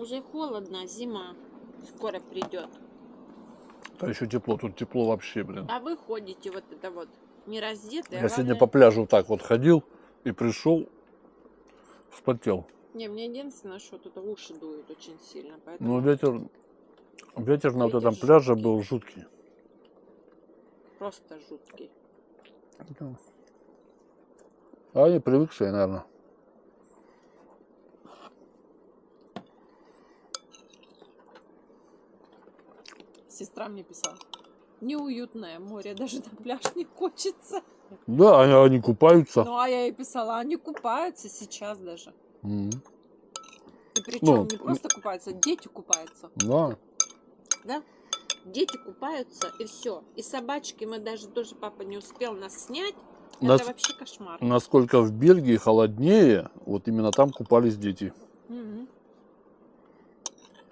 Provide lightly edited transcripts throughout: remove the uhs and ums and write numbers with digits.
Уже холодно, зима скоро придет. А еще тепло, тут тепло вообще, блин. А вы ходите вот это вот не раздетые. Я сегодня по пляжу так вот ходил и пришел, вспотел. Не, мне единственное, что тут уши дуют очень сильно. Поэтому... Ну, ветер на вот Ветер этом пляже жуткий. был жуткий. Просто жуткий. А они привыкшие, наверное. Сестра мне писала. Неуютное море, даже на пляж не хочется. Да, они купаются. Ну, а я ей писала, они купаются сейчас даже. Мгм. И причем Ну, не просто купаются, дети купаются. Да. Да? Дети купаются, и все. И собачки мы даже тоже, папа не успел нас снять. Нас- Это вообще кошмар. Насколько в Бельгии холоднее, вот именно там купались дети. Мгм.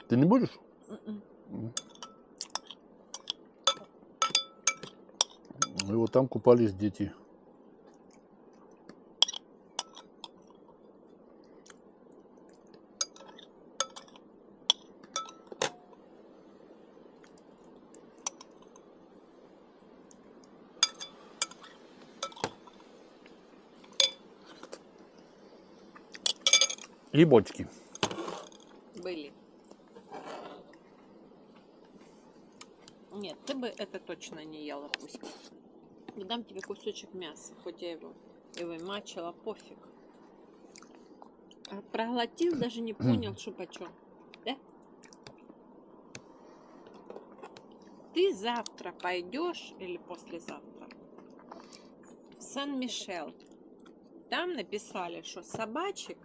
Ты не будешь? Мгм. И вот там купались дети. И бочки. Были. Нет, ты бы это точно не ела, пусть. Дам тебе кусочек мяса, хоть я его и вымачила, пофиг. А проглотил, даже не понял, что почем. Да? Ты завтра пойдешь или послезавтра в Сан-Мишел. Там написали, что собачек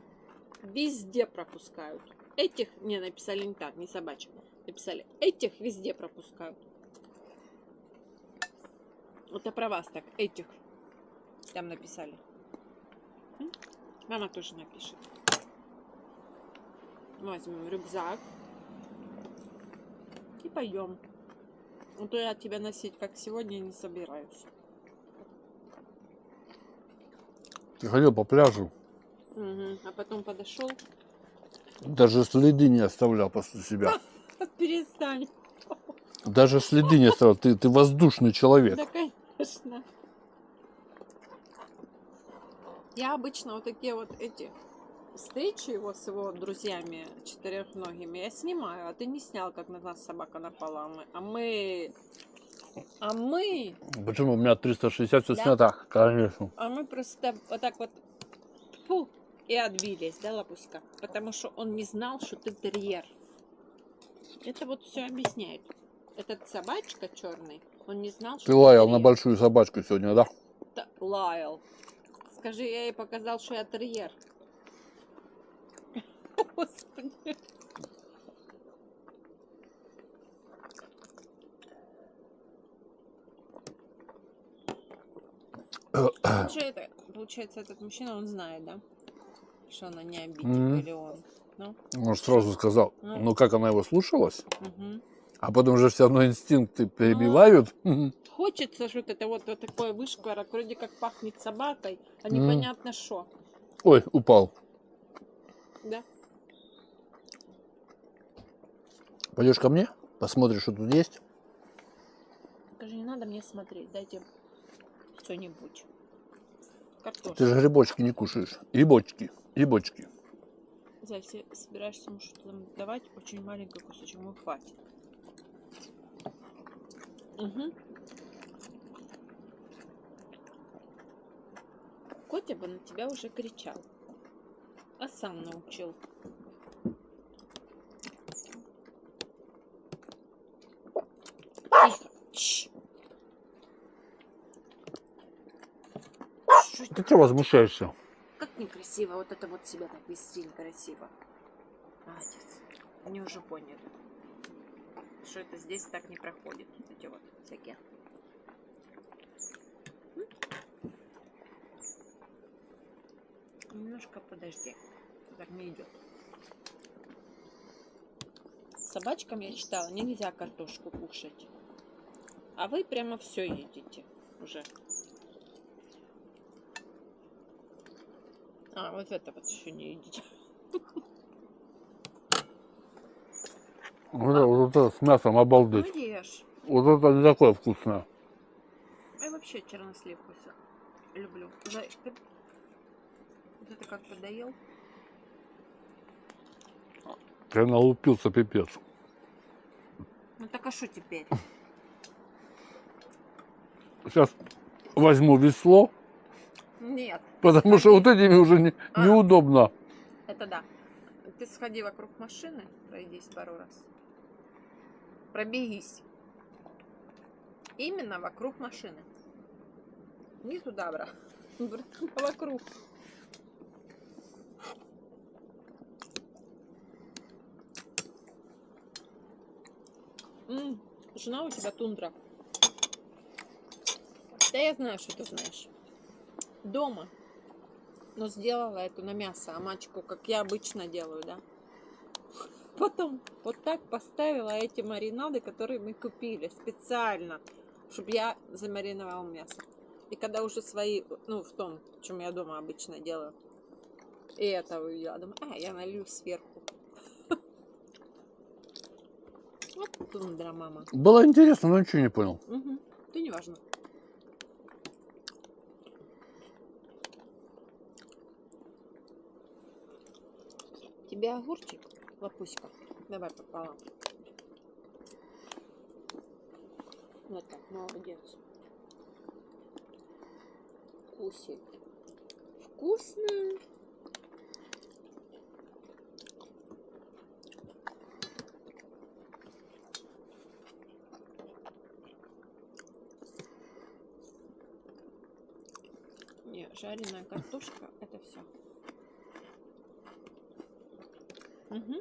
везде пропускают. Этих, не, написали не так, не собачек. Написали, этих везде пропускают. Это про вас так, этих. Там написали. Мама тоже напишет. Возьмем рюкзак и пойдем. А то я тебя носить, как сегодня, не собираюсь. Ты ходил по пляжу, Угу. А потом подошел. даже следы не оставлял после себя. Перестань. Даже следы не оставлял. Ты воздушный человек. Да, конечно. Я обычно вот такие вот эти встречи его с его друзьями четырехногими я снимаю, а ты не снял, как на нас собака напала. А мы Почему? У меня 360 все Да. снято. Конечно. просто вот так вот фу, и отбились, да, Лапуська? Потому что он не знал, что ты терьер. Это вот все объясняет. Этот собачка черный, он не знал, что Ты лаял на терьер. большую собачку сегодня, да? Лаял. Скажи, я ей показал, что я терьер. Господи. Получается, этот мужчина, он знает, да? Что она не обидит, или он. Ну, Он же сразу сказал. Ну. Ну как она его слушалась? угу. А потом же все равно инстинкты перебивают. Хочется что-то вот такое вышкварок, вроде как пахнет собакой, а непонятно что. Ой, упал. Да? Пойдешь ко мне? Посмотришь, что тут есть? Скажи, не надо мне смотреть, дайте что-нибудь. Картошку. Ты же грибочки не кушаешь. И бочки, и бочки. Если собираешься ему что-то давать, очень маленький кусочек, ему хватит. Угу. Котя бы на тебя уже кричал, а сам научил. Тихо. Чш. Ты что возмущаешься? Как некрасиво вот это вот себя так вести некрасиво. Молодец. Они уже поняли, что это здесь так не проходит. Эти вот всякие. Немножко подожди. Так не идет. Собачкам, я читала, нельзя картошку кушать. А вы прямо все едите уже. А, вот это вот еще не едите. Вот это с мясом Ну обалдеть. ешь. Вот это не такое вкусное. Я вообще чернослив люблю. Вот это как подоел? Я налупился пипец. Ну так а что теперь? Сейчас возьму весло, Нет. потому что вот этими уже А. неудобно. Это да. Ты сходи вокруг машины, пройдись пару раз. Пробегись. Именно вокруг машины. Не туда, брат. А вокруг. Жена у тебя тундра. Да я знаю, что ты знаешь. Дома. Но сделала эту на мясо, амачку, как я обычно делаю, да. Потом вот так поставила эти маринады, которые мы купили специально, чтобы я замариновала мясо. И когда уже свои, ну, в том, чем я дома обычно делаю, и это увидела, думаю, я налью сверху. Вот тундра, мама. Было интересно, но ничего не понял. Угу. Ты не важно. Тебе огурчик, лапуська? Давай пополам. Вот так, молодец. Вкусик. Вкусно. Не, жареная картошка, это все. Угу.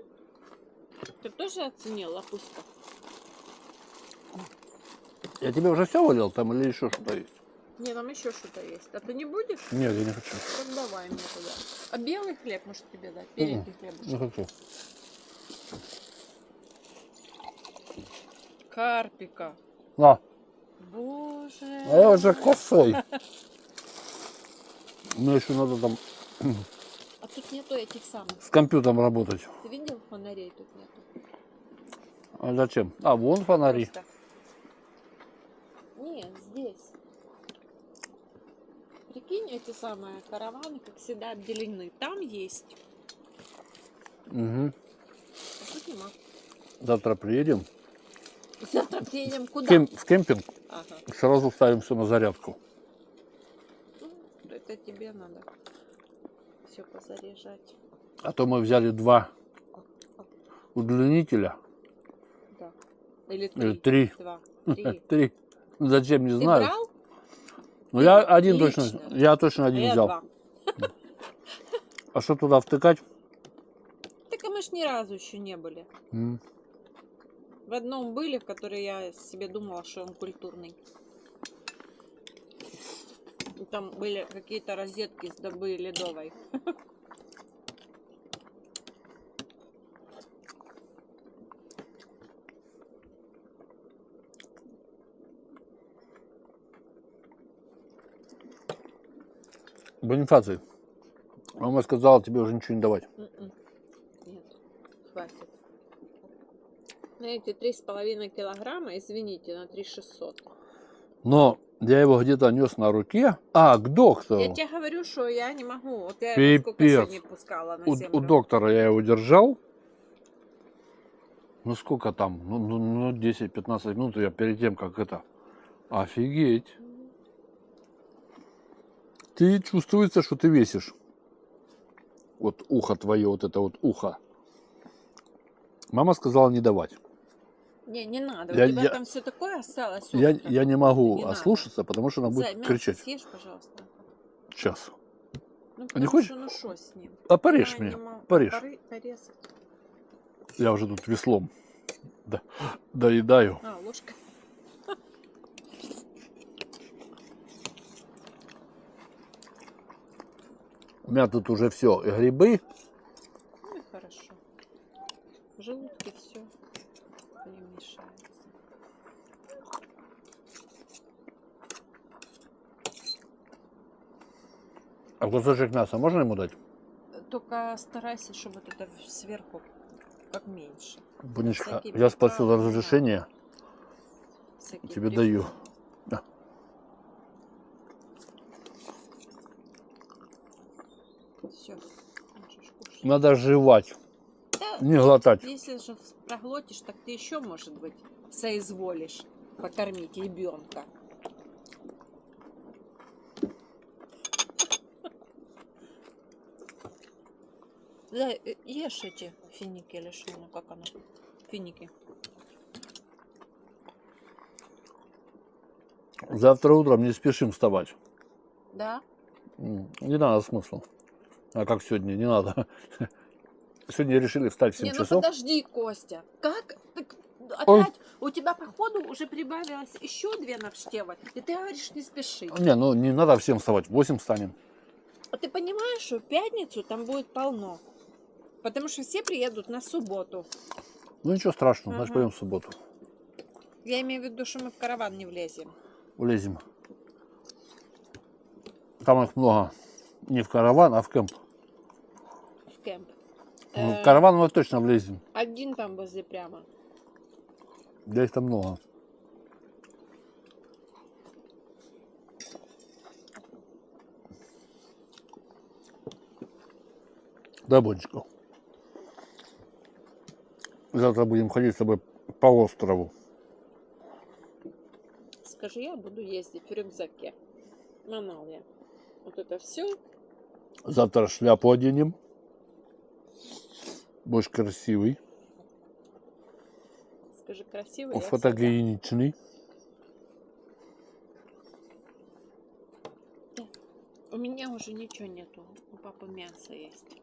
Ты тоже оценил, лапуська? Я тебе уже все валил там или еще что-то есть? Не, там еще что-то есть. А ты не будешь? Нет, я не хочу. Так давай мне туда. А белый хлеб, может, тебе дать? Беленький хлебушек. Не хочу. Карпика. На, Боже. а я уже косой. Мне еще надо там А тут нету этих самых. с компьютером работать. Ты видел, фонарей тут нету? А зачем? А, вон фонари. Просто. Нет, здесь. Прикинь, эти самые караваны, как всегда, отделены. Там есть. Угу. А тут нема. Завтра приедем Завтра приедем в, куда? в кемпинг. Ага. Сразу ставим все на зарядку. Ну, это тебе надо все позаряжать. А то мы взяли 2 удлинителя. Да. Или Или 3. 3. 2. 3. 3. Зачем, не Ты знаю. брал? Ну я один Лично? точно. Я точно А один я взял. 2. А что туда втыкать? Так а мы ж ни разу еще не были. В одном были, в который я себе думала, что он культурный. И там были какие-то розетки с добы ледовой. Бонифаций. Мама сказала тебе уже ничего не давать. Нет, хватит. На эти 3,5 килограмма, извините, на 3600. Но я его где-то нес на руке. А, к доктору. Я тебе говорю, что я не могу. Вот я его сколько Пипец. сегодня пускала на землю. У доктора я его держал. Ну сколько там? Ну 10-15 минут я перед тем, как это. Офигеть. Ты чувствуется, что ты весишь. Вот ухо твое, вот это вот ухо. Мама сказала не давать. Не надо. Я- У тебя я- там все такое осталось. Я не могу Не надо. ослушаться, потому что она будет Зай, мясо кричать. съешь, пожалуйста. Сейчас. Ну, не потому хочешь? что, ну что с ним? А порежь Я мне. не могу. Порежь. Порезать. Я уже тут веслом доедаю. А, ложка. У меня тут уже все. И грибы. Ну и хорошо. В желудке все перемешается. А кусочек мяса можно ему дать? Только старайся, чтобы вот это сверху, как меньше. Бунечка, Всякие я спросил приправы не разрешение, Всякие тебе приправы. даю. Да. Все. Надо жевать, Да, не глотать. если же проглотишь, так ты еще, может быть, соизволишь покормить ребенка. Да, ешь эти финики или что, ну как оно? Финики. Завтра утром не спешим вставать. Да? Не надо смысла. А как сегодня? Не надо. Сегодня решили встать в 7 Не, ну часов. подожди, Костя. Как? Так Ой. опять у тебя, походу, уже прибавилось еще 2 навштевы, и ты говоришь, не спеши. Не, ну не надо всем вставать. В 8 встанем. А ты понимаешь, что в пятницу там будет полно? Потому что все приедут на субботу. Ну ничего страшного, значит Ага. пойдем в субботу. Я имею в виду, что мы в караван не влезем. Улезем. Там их много. Не в караван, а в кемп. В кемп. В караван мы точно влезем. Один там возле прямо. Да их там много. Да, Бонечка. Завтра будем ходить с тобой по острову. Скажи, я буду ездить в рюкзаке. Манал я. Вот это все. Завтра шляпу оденем. Будешь красивый. Скажи, красивый. Я Фотогеничный. всегда. У меня уже ничего нету. У папы мясо есть.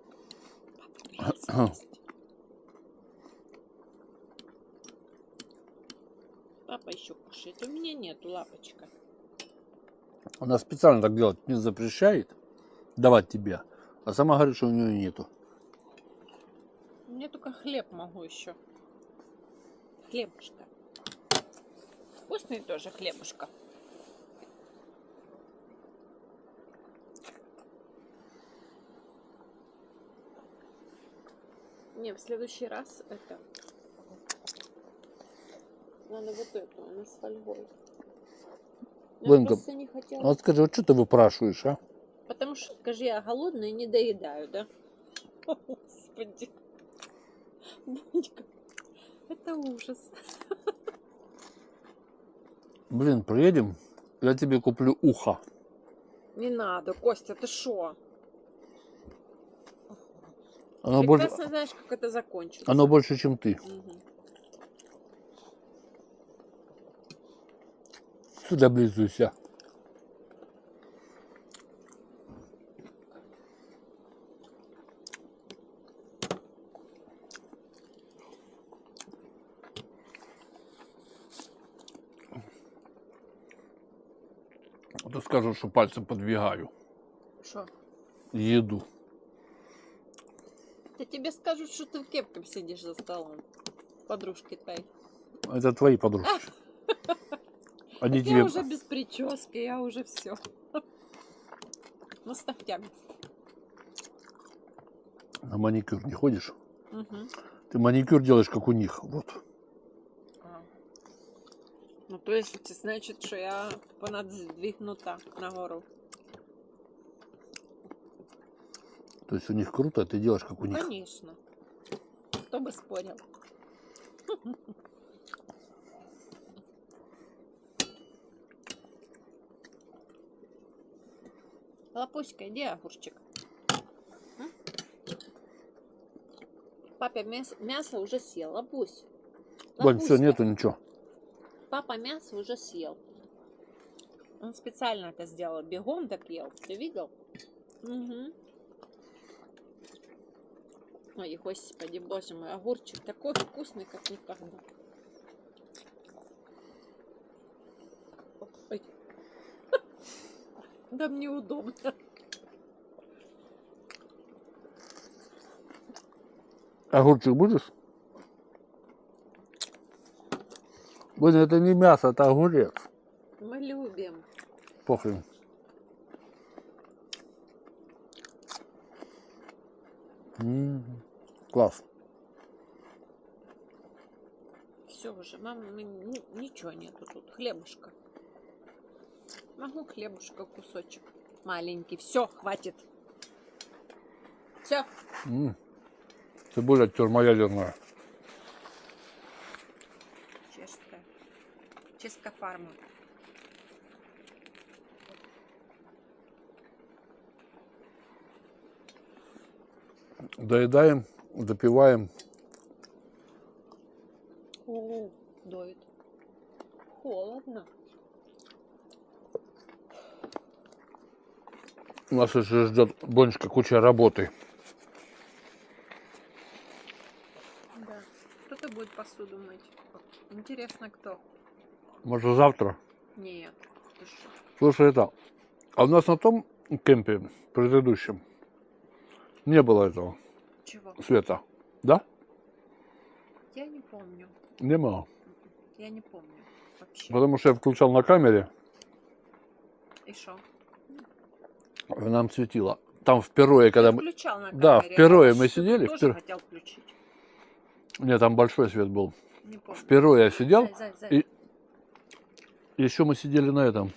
Папа мясо есть. Папа еще кушает. У меня нету, лапочка. Она специально так делать не запрещает давать тебе, а сама говорит, что у нее нету. Мне только хлеб могу еще. Хлебушка. Вкусный тоже хлебушка. Не, в следующий раз это... Надо вот эту, она с фольгой. Я Ленка, просто не хотела... вот скажи, вот что ты выпрашиваешь, а? Потому что, скажи, я голодная и не доедаю, да? Господи. Бунька, это ужас. Блин, приедем, я тебе куплю ухо. Не надо, Костя, ты шо? Оно Прекрасно больше, знаешь, как это закончится. оно больше, чем ты. Мгм. Сюда облизывайся. А то скажут, что пальцем подвигаю Шо? еду. Да тебе скажут, что ты в кепке сидишь за столом. Подружки твои. Это твои подружки. Они Так тебе... я уже без прически, я уже все. Ну, с ногтями. На маникюр не ходишь? Мгм. Ты маникюр делаешь, как у них. Вот. А. Ну, то есть, це значить, що я понадздвигнута нагору. То есть у них круто, а ты делаешь, как у них. Конечно. Кто бы спорил. Лапуська, иди, огурчик. М? Папа мясо уже съел. Лапусь. Вань, все, Лапуська. нету ничего. Папа мясо уже съел. Он специально это сделал. Бегом так ел. Ты видел? Угу. Ой, господи, боже мой, огурчик такой вкусный, как никогда. Ой. Да мне удобно. Огурчик будешь? Блин, это не мясо, это огурец. Мы любим. Похрен. Класс. все уже. Мама, ничего нету тут. Хлебушка. Могу хлебушка кусочек. Маленький. Все, хватит. Все. Цибуля термоядерная. Чешская. Чешская фарма. Доедаем, допиваем. О, дует. Холодно. Нас еще ждет Бонечка куча работы. Да. Кто-то будет посуду мыть. Интересно, кто? Может, завтра? Нет. Ты что? Слушай, это... А у нас на том кемпе, предыдущем, не было этого Чего? света. Да? Я не помню. Не было. Я не помню вообще. Потому что я включал на камере, И что? нам светило. Там впервые, когда мы... Включал на камере. Да, впервые мы Что-то сидели, тоже впер- хотел включить. Нет, там большой свет был. Не помню. Впервые я сидел, Зай. и еще мы сидели на этом.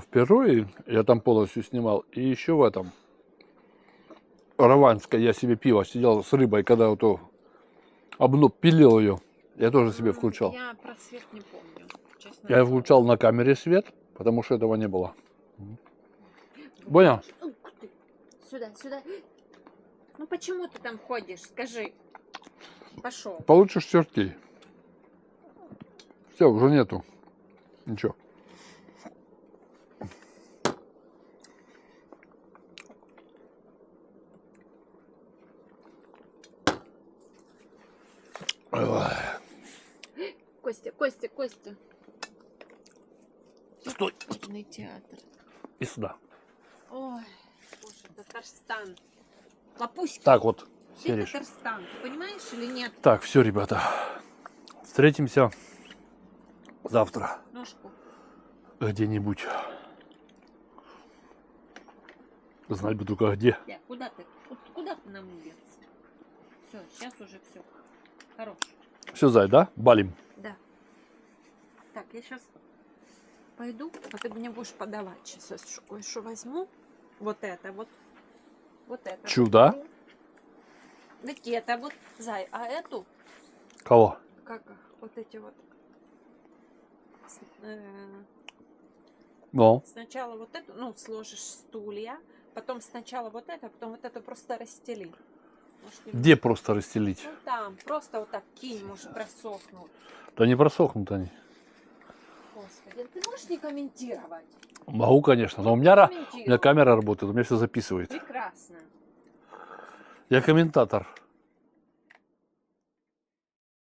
Впервые я там полностью снимал. И еще в этом. Раванской я себе пиво сидел с рыбой, когда вот пилил ее. Я тоже себе включал. Я про свет не помню. Честно Я говоря. включал на камере свет, потому что этого не было. Понял? Ух ты. Сюда. Ну почему ты там ходишь? Скажи. Пошел. Получишь чертей. Все, уже нету. Ничего. Ой. Костя. Стой. Оперный театр. И сюда. Ой, боже, Татарстан. Лапуська. Так вот, Ты Сереж. Татарстан, ты понимаешь или нет? Так, все, ребята. Встретимся завтра Ножку. где-нибудь. Знать бы только где. Куда ты нам уехал? Все, сейчас уже все. Хорош. Все, Зай, да? Балим. Да. Так, я сейчас пойду, а ты мне будешь подавать. Сейчас кое-что возьму. Вот это. Чудо. возьму. Так это вот, Зай, а эту, Кого? как их, вот эти вот. Ну, Сначала вот эту, ну, сложишь стулья, потом сначала вот это, потом вот это просто расстели. Может, не- где просто расстелить? Ну там, просто вот так кинь, может просохнут. Да не просохнут они. Господи, ты можешь не комментировать? Могу, конечно, но у меня Комментируй. камера работает, у меня все записывает. Прекрасно. Я комментатор.